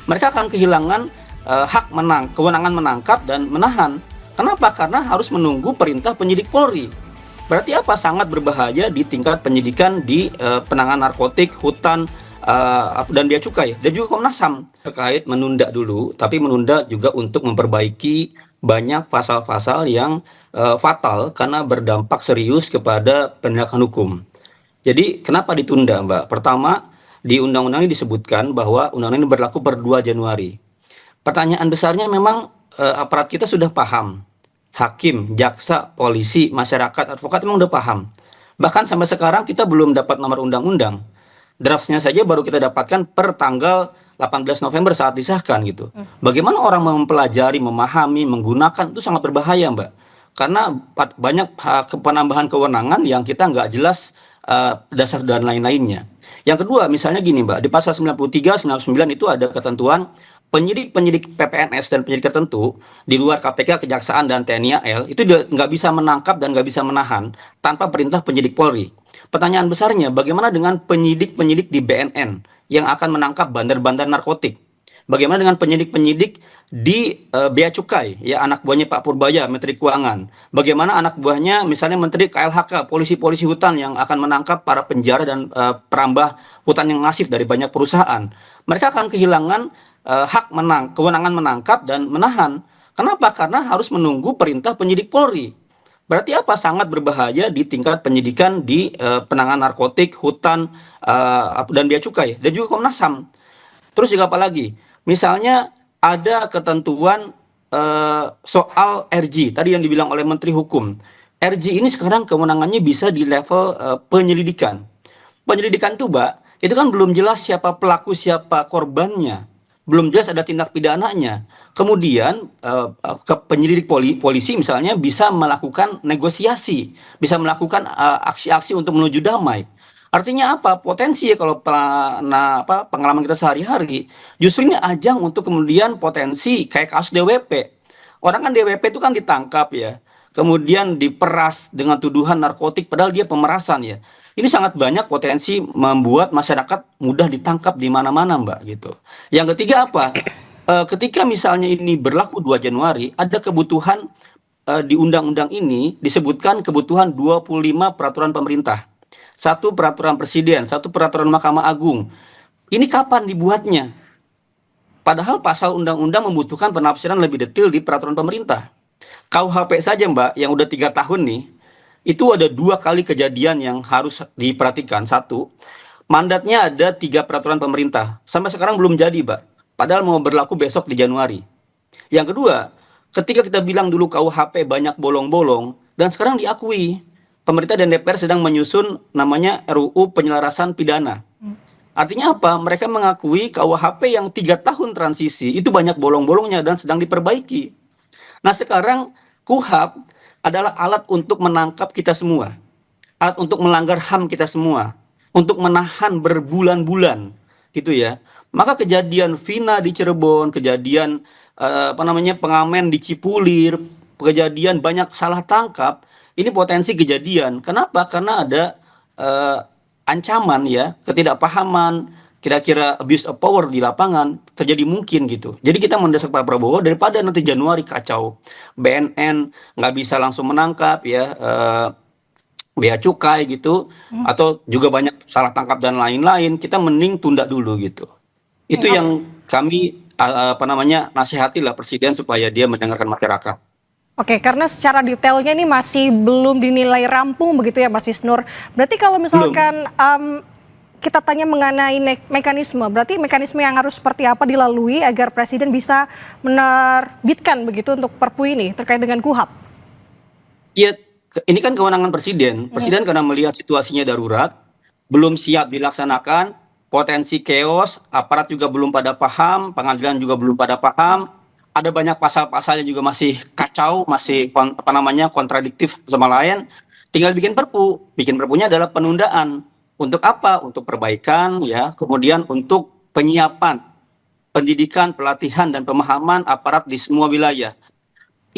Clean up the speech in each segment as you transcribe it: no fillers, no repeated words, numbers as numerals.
mereka akan kehilangan kewenangan menangkap dan menahan. Kenapa? Karena harus menunggu perintah penyidik Polri. Berarti apa? Sangat berbahaya di tingkat penyidikan di penanganan narkotik, hutan, dan bea cukai, dan juga Komnas HAM terkait menunda dulu, tapi menunda juga untuk memperbaiki banyak pasal-pasal yang fatal karena berdampak serius kepada penegakan hukum. Jadi kenapa ditunda, Mbak? Pertama, di undang-undang ini disebutkan bahwa undang-undang ini berlaku per 2 Januari. Pertanyaan besarnya memang aparat kita sudah paham. Hakim, jaksa, polisi, masyarakat, advokat memang udah paham. Bahkan sampai sekarang kita belum dapat nomor undang-undang. Draftnya saja baru kita dapatkan per tanggal 18 November saat disahkan gitu. Bagaimana orang mempelajari, memahami, menggunakan itu sangat berbahaya, Mbak. Karena banyak penambahan kewenangan yang kita nggak jelas dasar dan lain-lainnya. Yang kedua, misalnya gini, Mbak, di pasal 93, 99 itu ada ketentuan penyidik PPNS dan penyidik tertentu di luar KPK, Kejaksaan, dan TNI AL itu nggak bisa menangkap dan nggak bisa menahan tanpa perintah penyidik Polri. Pertanyaan besarnya, bagaimana dengan penyidik-penyidik di BNN yang akan menangkap bandar-bandar narkotik? Bagaimana dengan penyidik-penyidik di Bea Cukai, ya anak buahnya Pak Purbaya, Menteri Keuangan? Bagaimana anak buahnya misalnya Menteri KLHK, polisi-polisi hutan yang akan menangkap para penjara dan perambah hutan yang masif dari banyak perusahaan? Mereka akan kehilangan kewenangan menangkap dan menahan. Kenapa? Karena harus menunggu perintah penyidik Polri. Berarti apa? Sangat berbahaya di tingkat penyidikan di penanganan narkotik, hutan, dan bea cukai, dan juga Komnas HAM. Terus juga apa lagi? Misalnya ada ketentuan soal RG, tadi yang dibilang oleh Menteri Hukum. RG ini sekarang kewenangannya bisa di level penyelidikan. Penyelidikan itu, Mbak, itu kan belum jelas siapa pelaku, siapa korbannya. Belum jelas ada tindak pidananya. Kemudian ke penyelidik polisi misalnya bisa melakukan negosiasi, bisa melakukan aksi-aksi untuk menuju damai. Artinya apa? Potensi ya kalau pengalaman kita sehari-hari, justru ini ajang untuk kemudian potensi kayak kasus DWP. Orang kan DWP itu kan ditangkap ya, kemudian diperas dengan tuduhan narkotik padahal dia pemerasan ya. Ini sangat banyak potensi membuat masyarakat mudah ditangkap di mana-mana, Mbak, gitu. Yang ketiga apa? Ketika misalnya ini berlaku 2 Januari, ada kebutuhan di undang-undang ini disebutkan kebutuhan 25 peraturan pemerintah. 1 peraturan presiden, 1 peraturan Mahkamah Agung. Ini kapan dibuatnya? Padahal pasal undang-undang membutuhkan penafsiran lebih detail di peraturan pemerintah. KUHP saja, Mbak, yang udah 3 tahun nih, itu ada 2 kali kejadian yang harus diperhatikan. 1, mandatnya ada 3 peraturan pemerintah. Sampai sekarang belum jadi, Mbak. Padahal mau berlaku besok di Januari. Yang kedua, ketika kita bilang dulu KUHP banyak bolong-bolong, dan sekarang diakui pemerintah dan DPR sedang menyusun namanya RUU penyelarasan pidana. Artinya apa? Mereka mengakui KUHP yang 3 tahun transisi itu banyak bolong-bolongnya dan sedang diperbaiki. Nah sekarang KUHP adalah alat untuk menangkap kita semua. Alat untuk melanggar HAM kita semua. Untuk menahan berbulan-bulan gitu ya. Maka kejadian Vina di Cirebon, kejadian pengamen di Cipulir, kejadian banyak salah tangkap, ini potensi kejadian. Kenapa? Karena ada ancaman ya, ketidakpahaman, kira-kira abuse of power di lapangan terjadi mungkin gitu. Jadi kita mendesak Pak Prabowo daripada nanti Januari kacau, BNN nggak bisa langsung menangkap ya, bea cukai gitu, atau juga banyak salah tangkap dan lain-lain, kita mending tunda dulu gitu. Itu yang kami nasihati lah Presiden supaya dia mendengarkan masyarakat. Oke, karena secara detailnya ini masih belum dinilai rampung begitu ya Mas Isnur. Berarti kalau misalkan kita tanya mengenai mekanisme, berarti mekanisme yang harus seperti apa dilalui agar Presiden bisa menerbitkan begitu untuk Perpu ini terkait dengan KUHP? Iya, ini kan kewenangan Presiden. Presiden karena melihat situasinya darurat, belum siap dilaksanakan, potensi chaos, aparat juga belum pada paham, pengadilan juga belum pada paham. Ada banyak pasal-pasal yang juga masih kacau, masih kontradiktif sama lain. Tinggal bikin perpu. Bikin perpunya adalah penundaan. Untuk apa? Untuk perbaikan ya, kemudian untuk penyiapan, pendidikan, pelatihan dan pemahaman aparat di semua wilayah.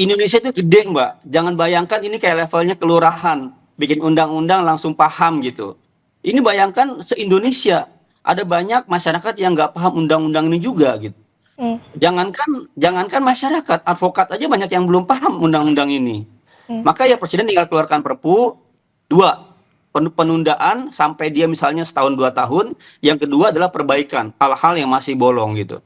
Indonesia itu gede, Mbak. Jangan bayangkan ini kayak levelnya kelurahan, bikin undang-undang langsung paham gitu. Ini bayangkan se-Indonesia ada banyak masyarakat yang nggak paham undang-undang ini juga gitu. jangankan masyarakat, advokat aja banyak yang belum paham undang-undang ini. Maka ya Presiden tinggal keluarkan Perpu dua, penundaan sampai dia misalnya setahun 2 tahun. Yang kedua adalah perbaikan hal-hal yang masih bolong gitu.